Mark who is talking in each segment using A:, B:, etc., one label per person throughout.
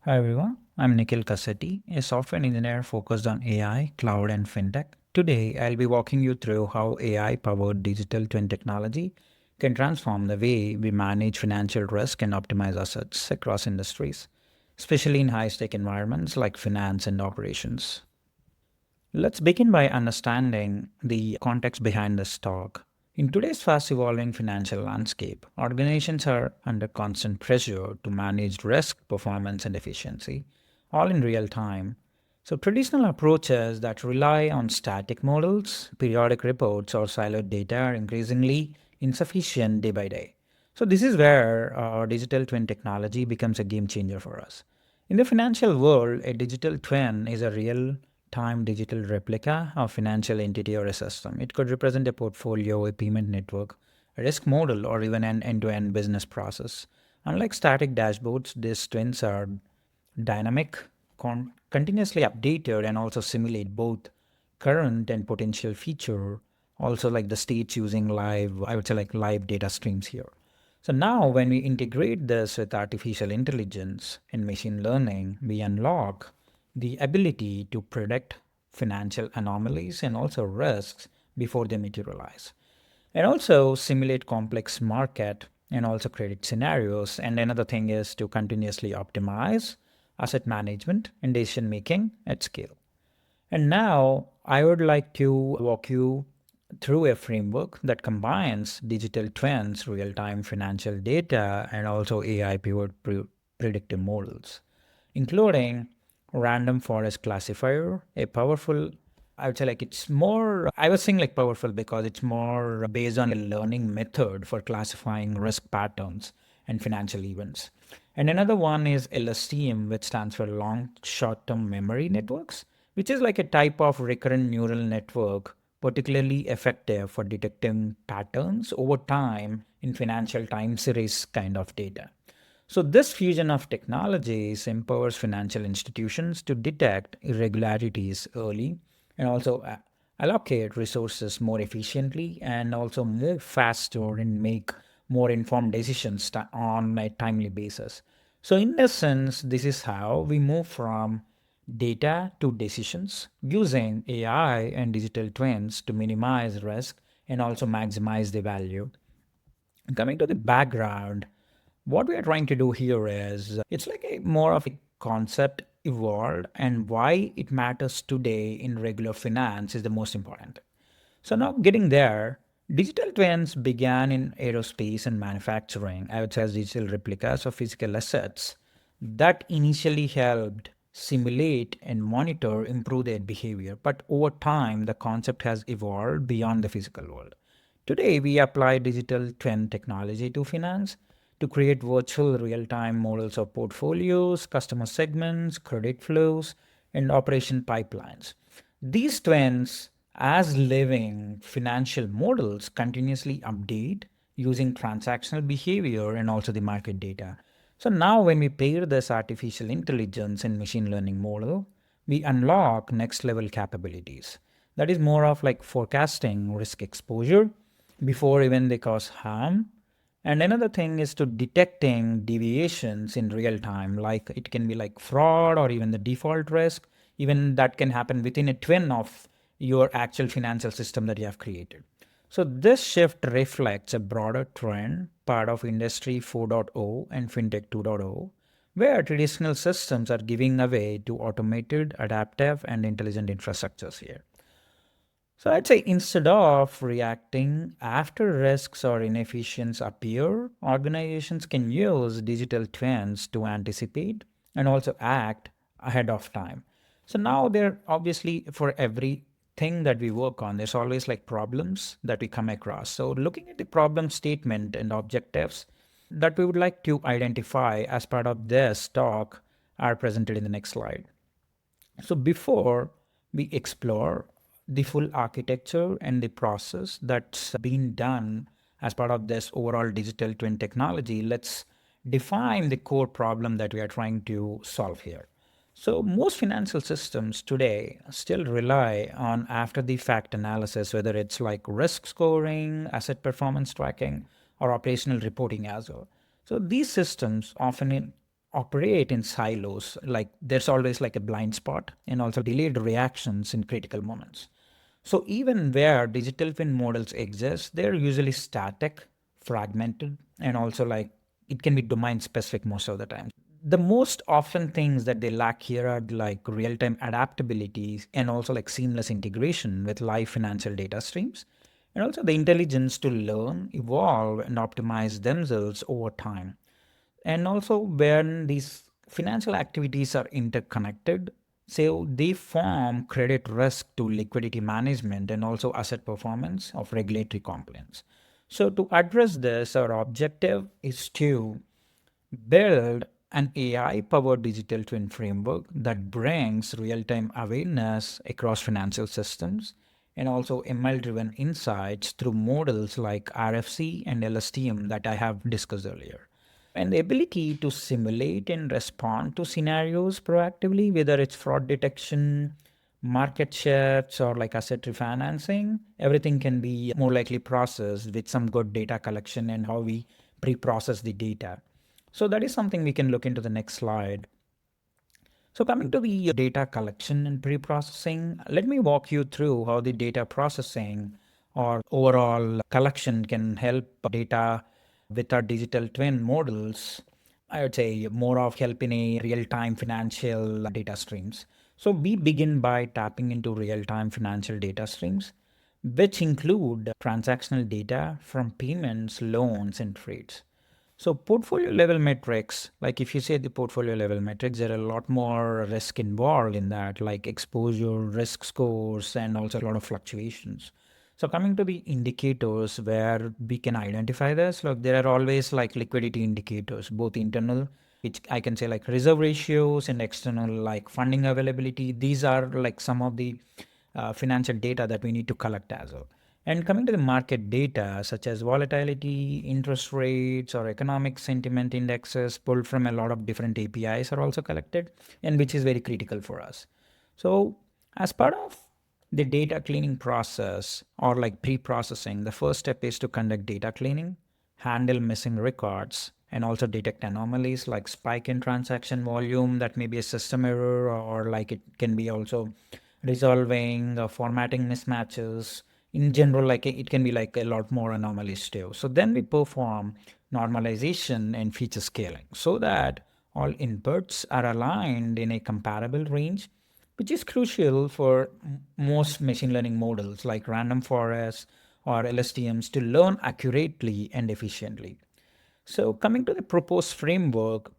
A: Hi everyone, I'm Nikhil Kassetty, a software engineer focused on AI, cloud, and fintech. Today, I'll be walking you through how AI powered digital twin technology can transform the way we manage financial risk and optimize assets across industries, especially in high stake environments like finance and operations. Let's begin by understanding the context behind this talk. In today's fast evolving financial landscape, organizations are under constant pressure to manage risk, performance, and efficiency, all in real time. So, traditional approaches that rely on static models, periodic reports, or siloed data are increasingly insufficient day by day. So, this is where digital twin technology becomes a game changer for us. In the financial world, a digital twin is a real time digital replica of financial entity or a system. It could represent a portfolio, a payment network, a risk model, or even an end to end business process. Unlike static dashboards, these twins are dynamic, continuously updated, and also simulate both current and potential feature. Also, like the states using live, I would say like live data streams here. So now, when we integrate this with artificial intelligence and machine learning, we unlock the ability to predict financial anomalies and also risks before they materialize, and also simulate complex market and also credit scenarios. And another thing is to continuously optimize asset management and decision making at scale. And now I would like to walk you through a framework that combines digital twins, real time financial data, and also AI powered predictive models, including random forest classifier, a powerful, I would say like it's more, I was saying like powerful because it's more based on a learning method for classifying risk patterns and financial events. And another one is LSTM, which stands for long short term memory networks, which is like a type of recurrent neural network, particularly effective for detecting patterns over time in financial time series kind of data. So, this fusion of technologies empowers financial institutions to detect irregularities early and also allocate resources more efficiently and also move faster and make more informed decisions on a timely basis. So, in essence, this is how we move from data to decisions using AI and digital twins to minimize risk and also maximize the value. Coming to the background, what we are trying to do here is it's like a more of a concept evolved, and why it matters today in regular finance is the most important. So now getting there, digital twins began in aerospace and manufacturing, I would say as digital replicas of physical assets that initially helped simulate and monitor improve their behavior. But over time, the concept has evolved beyond the physical world. Today, we apply digital twin technology to finance to create virtual real time models of portfolios, customer segments, credit flows, and operation pipelines. These twins, as living financial models, continuously update using transactional behavior and also the market data. So now, when we pair this artificial intelligence and machine learning model, we unlock next level capabilities. That is more of like forecasting risk exposure before even they cause harm. And another thing is to detecting deviations in real time, like it can be like fraud or even the default risk, even that can happen within a twin of your actual financial system that you have created. So this shift reflects a broader trend, part of Industry 4.0 and FinTech 2.0, where traditional systems are giving away to automated, adaptive, and intelligent infrastructures here. So I'd say instead of reacting after risks or inefficiencies appear, organizations can use digital twins to anticipate and also act ahead of time. So now there obviously for everything that we work on, there's always like problems that we come across. So looking at the problem statement and objectives that we would like to identify as part of this talk are presented in the next slide. So before we explore the full architecture and the process that's been done as part of this overall digital twin technology, let's define the core problem that we are trying to solve here. So most financial systems today still rely on after the fact analysis, whether it's like risk scoring, asset performance tracking, or operational reporting as well. So these systems operate in silos. Like there's always like a blind spot and also delayed reactions in critical moments. So even where digital twin models exist, they're usually static, fragmented, and also like it can be domain specific most of the time. The most often things that they lack here are like real-time adaptability and also like seamless integration with live financial data streams, and also the intelligence to learn, evolve, and optimize themselves over time. And also when these financial activities are interconnected, so they form credit risk to liquidity management and also asset performance of regulatory compliance. So to address this, our objective is to build an AI powered digital twin framework that brings real time awareness across financial systems and also ML driven insights through models like RFC and LSTM that I have discussed earlier. And the ability to simulate and respond to scenarios proactively, whether it's fraud detection, market shifts, or like asset refinancing, everything can be more likely processed with some good data collection and how we pre-process the data. So that is something we can look into the next slide. So coming to the data collection and pre-processing, let me walk you through how the data processing or overall collection can help data with our digital twin models. I would say more of help in a real-time financial data streams. So we begin by tapping into real-time financial data streams, which include transactional data from payments, loans, and trades. So portfolio level metrics, like if you say the portfolio level metrics, there are a lot more risk involved in that, like exposure, risk scores, and also a lot of fluctuations. So coming to the indicators where we can identify this, look, there are always like liquidity indicators, both internal, which I can say like reserve ratios, and external like funding availability. These are like some of the financial data that we need to collect as well. And coming to the market data, such as volatility, interest rates, or economic sentiment indexes pulled from a lot of different APIs are also collected, and which is very critical for us. So, as part of the data cleaning process or like pre-processing, the first step is to conduct data cleaning, handle missing records, and also detect anomalies like spike in transaction volume that may be a system error, or like it can be also resolving formatting mismatches. In general, like it can be like a lot more anomalies too. So then we perform normalization and feature scaling so that all inputs are aligned in a comparable range, which is crucial for most machine learning models like random forests or LSTMs to learn accurately and efficiently. So coming to the proposed framework,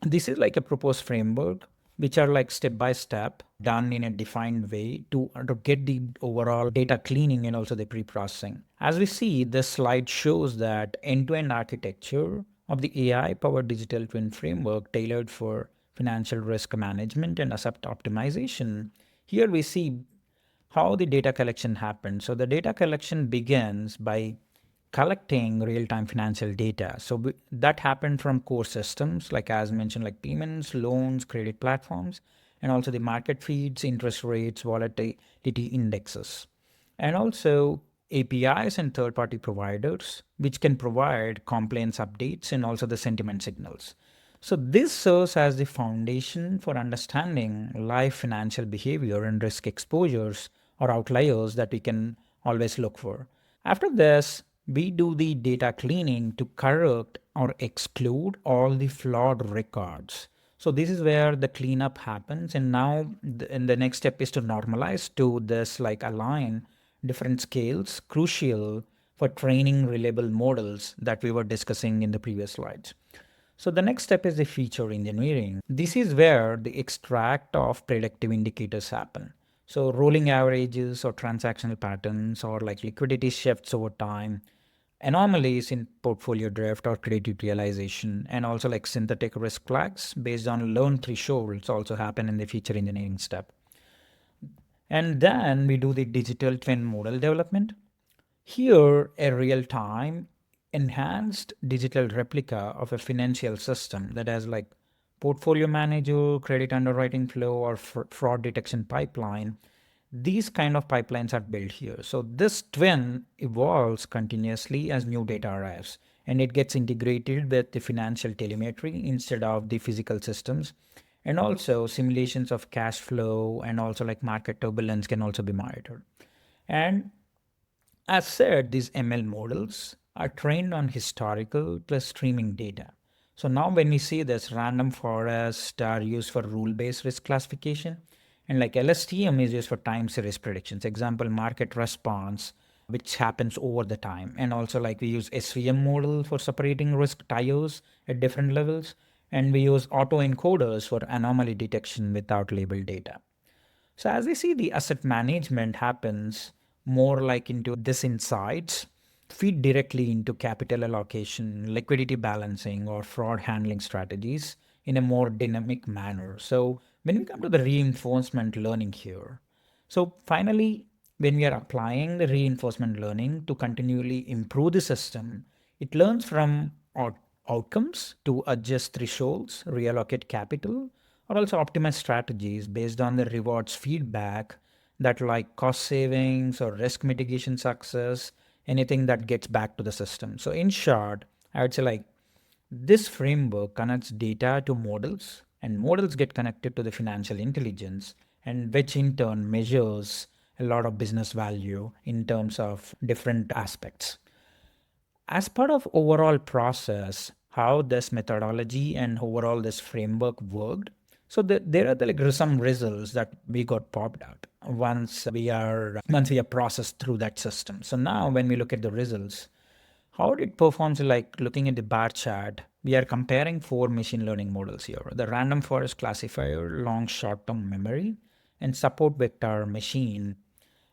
A: this is like a proposed framework which are like step by step done in a defined way to get the overall data cleaning and also the pre-processing. As we see, this slide shows that end-to-end architecture of the AI powered digital twin framework tailored for financial risk management and asset optimization. Here we see how the data collection happens. So the data collection begins by collecting real-time financial data. So that happened from core systems, like as mentioned, like payments, loans, credit platforms, and also the market feeds, interest rates, volatility indexes, and also APIs and third-party providers, which can provide compliance updates and also the sentiment signals. So this serves as the foundation for understanding live financial behavior and risk exposures or outliers that we can always look for. After this, we do the data cleaning to correct or exclude all the flawed records. So this is where the cleanup happens. And now and the next step is to normalize to this, like align different scales, crucial for training reliable models that we were discussing in the previous slides. So the next step is the feature engineering. This is where the extract of predictive indicators happen. So rolling averages or transactional patterns or like liquidity shifts over time, anomalies in portfolio drift or credit realization, and also like synthetic risk flags based on learned thresholds also happen in the feature engineering step. And then we do the digital twin model development. Here, a real-time enhanced digital replica of a financial system that has like portfolio manager, credit underwriting flow, or fraud detection pipeline. These kind of pipelines are built here. So this twin evolves continuously as new data arrives. and it gets integrated with the financial telemetry instead of the physical systems. And also simulations of cash flow and also like market turbulence can also be monitored. And as said, these ML models are trained on historical plus streaming data. So now when we see this, random forest are used for rule-based risk classification, and like LSTM is used for time series predictions. Example, market response, which happens over the time. And also like we use SVM model for separating risk tiers at different levels. And we use autoencoders for anomaly detection without labeled data. So as we see, the asset management happens more like into this insights, feed directly into capital allocation, liquidity balancing, or fraud handling strategies in a more dynamic manner. So when we come to the reinforcement learning here, so finally, when we are applying the reinforcement learning to continually improve the system, it learns from outcomes to adjust thresholds, reallocate capital, or also optimize strategies based on the rewards feedback that like cost savings or risk mitigation success, anything that gets back to the system. So in short, I would say like this framework connects data to models, and models get connected to the financial intelligence, and which in turn measures a lot of business value in terms of different aspects. As part of overall process, how this methodology and overall this framework worked, so there are like some results that we got popped out once we are processed through that system. So now when we look at the results, how it performs, like looking at the bar chart, we are comparing four machine learning models here: the random forest classifier, long short-term memory, and support vector machine,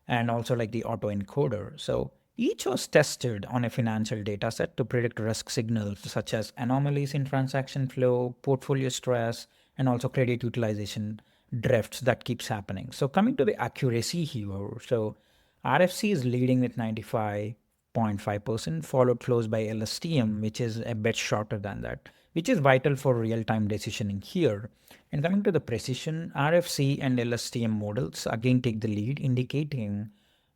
A: and also like the autoencoder. So each was tested on a financial data set to predict risk signals such as anomalies in transaction flow, portfolio stress, and also credit utilization drifts that keeps happening. So coming to the accuracy here, so RFC is leading with 95.5%, followed close by LSTM, which is a bit shorter than that, which is vital for real-time decisioning here. And coming to the precision, RFC and LSTM models again take the lead, indicating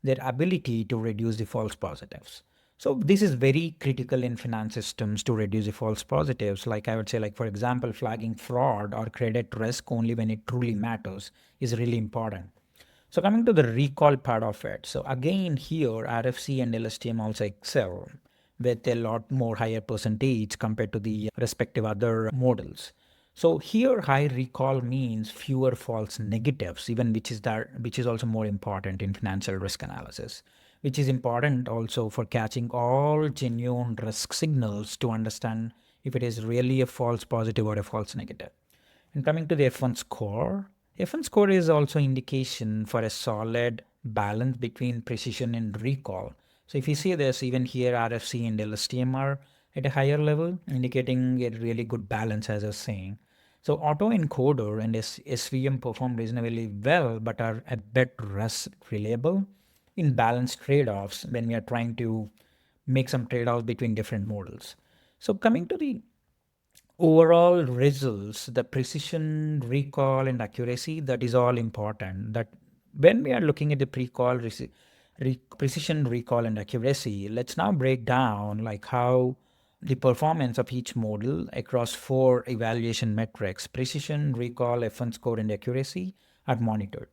A: their ability to reduce the false positives. So this is very critical in finance systems to reduce the false positives. Like I would say, like for example, flagging fraud or credit risk only when it truly matters is really important. So coming to the recall part of it. So again here, RFC and LSTM also excel with a lot more higher percentage compared to the respective other models. So here high recall means fewer false negatives, even which is also more important in financial risk analysis, which is important also for catching all genuine risk signals to understand if it is really a false positive or a false negative. And coming to the F1 score, F1 score is also indication for a solid balance between precision and recall. So if you see this, even here RFC and LSTM are at a higher level, indicating a really good balance, as I was saying. So autoencoder and SVM perform reasonably well, but are a bit less reliable in balanced trade-offs when we are trying to make some trade-offs between different models. So coming to the overall results, the precision, recall, and accuracy, that is all important. That when we are looking at the precision, recall, and accuracy, let's now break down like how the performance of each model across four evaluation metrics: precision, recall, F1 score, and accuracy are monitored.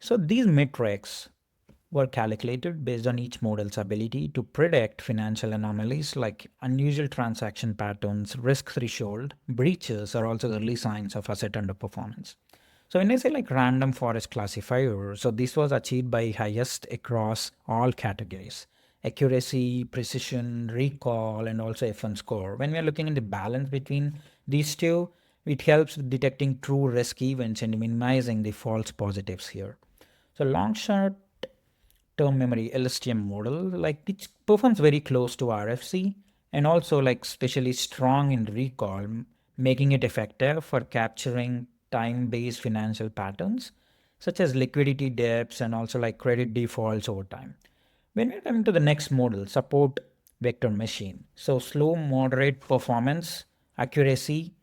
A: So these metrics were calculated based on each model's ability to predict financial anomalies like unusual transaction patterns, risk threshold, breaches, or also early signs of asset underperformance. So when I say like random forest classifier, so this was achieved by highest across all categories: accuracy, precision, recall, and also F1 score. When we are looking at the balance between these two, it helps detecting true risk events and minimizing the false positives here. So long shot term memory LSTM model, like which performs very close to RFC and also like especially strong in recall, making it effective for capturing time-based financial patterns such as liquidity dips and also like credit defaults over time. When we're coming to the next model, support vector machine. So slow, moderate performance, accuracy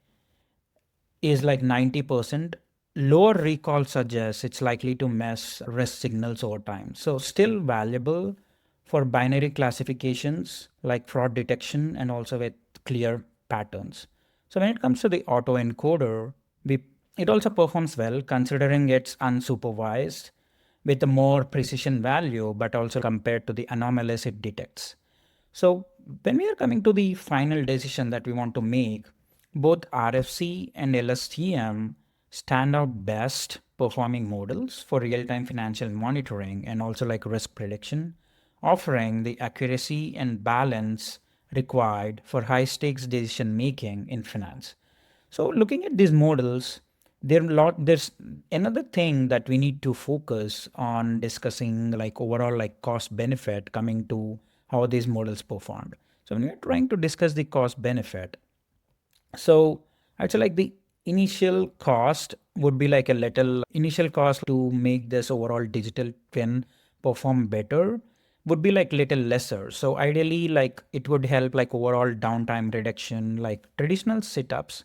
A: is like 90%. Lower recall suggests it's likely to miss risk signals over time. So still valuable, for binary classifications like fraud detection and also with clear patterns. So when it comes to the autoencoder, we, it also performs well considering it's unsupervised with a more precision value, but also compared to the anomalies it detects. So when we are coming to the final decision that we want to make, both RFC and LSTM stand out best performing models for real-time financial monitoring and also like risk prediction, offering the accuracy and balance required for high-stakes decision making in finance. So looking at these models, there's another thing that we need to focus on discussing, like overall like cost benefit coming to how these models performed. So when we're trying to discuss the cost benefit, so actually like the initial cost would be like a little initial cost to make this overall digital twin perform better would be like little lesser. So ideally like it would help like overall downtime reduction, like traditional setups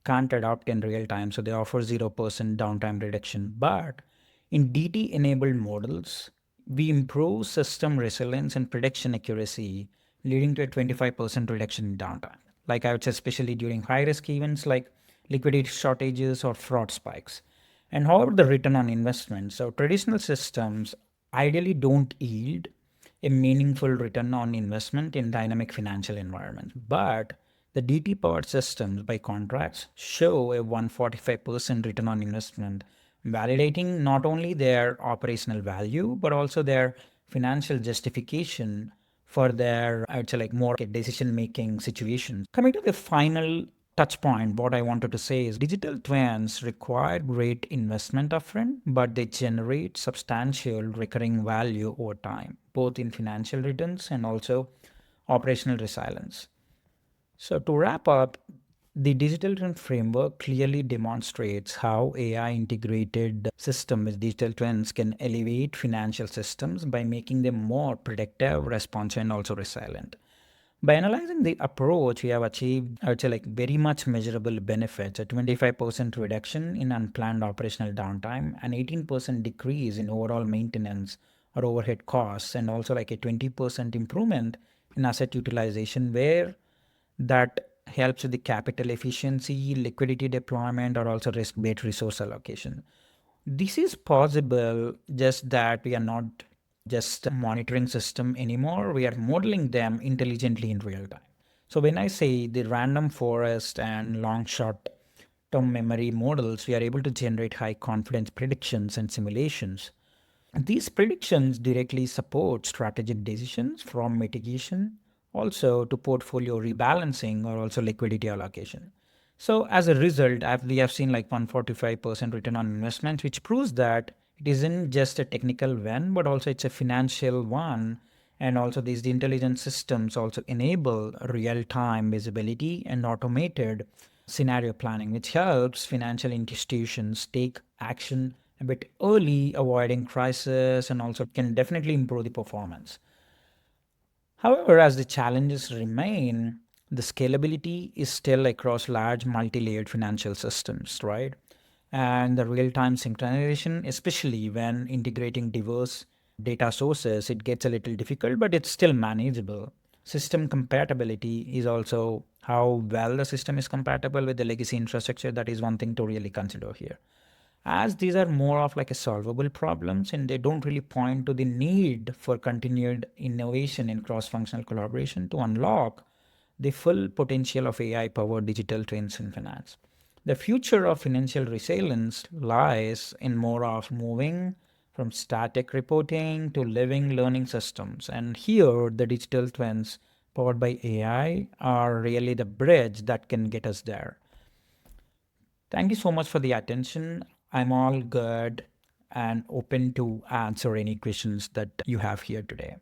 A: can't adapt in real time. So they offer 0% downtime reduction. But in DT enabled models, we improve system resilience and prediction accuracy, leading to a 25% reduction in downtime. Like I would say, especially during high risk events like liquidity shortages or fraud spikes. And however, the return on investment. So traditional systems ideally don't yield a meaningful return on investment in dynamic financial environments. But the DT powered systems, by contrast, show a 145% return on investment, validating not only their operational value, but also their financial justification for their, I would say, like more decision making situations. Coming to the final touch point, what I wanted to say is digital twins require great investment upfront, but they generate substantial recurring value over time, both in financial returns and also operational resilience. So, to wrap up, the digital twin framework clearly demonstrates how AI integrated systems with digital twins can elevate financial systems by making them more predictive, responsive, and also resilient. By analyzing the approach, we have achieved, I would say, like very much measurable benefits: a 25% reduction in unplanned operational downtime, an 18% decrease in overall maintenance or overhead costs, and also like a 20% improvement in asset utilization, where that helps with the capital efficiency, liquidity deployment, or also risk-based resource allocation. This is possible just that we are not just monitoring system anymore. We are modeling them intelligently in real time. So when I say the random forest and long short term memory models, we are able to generate high confidence predictions and simulations. These predictions directly support strategic decisions from mitigation also to portfolio rebalancing or also liquidity allocation. So as a result, we have seen like 145% return on investment, which proves that it isn't just a technical win, but also it's a financial one. And also these intelligent systems also enable real-time visibility and automated scenario planning, which helps financial institutions take action a bit early, avoiding crisis, and also can definitely improve the performance. However, as the challenges remain, the scalability is still across large multi-layered financial systems, right? And the real-time synchronization, especially when integrating diverse data sources, it gets a little difficult, but it's still manageable. System compatibility is also how well the system is compatible with the legacy infrastructure. That is one thing to really consider here, as these are more of like a solvable problems and they don't really point to the need for continued innovation in cross-functional collaboration to unlock the full potential of AI powered digital twins in finance. The future of financial resilience lies in more of moving from static reporting to living learning systems, and here the digital twins powered by AI are really the bridge that can get us there. Thank you so much for the attention. I'm all good and open to answer any questions that you have here today.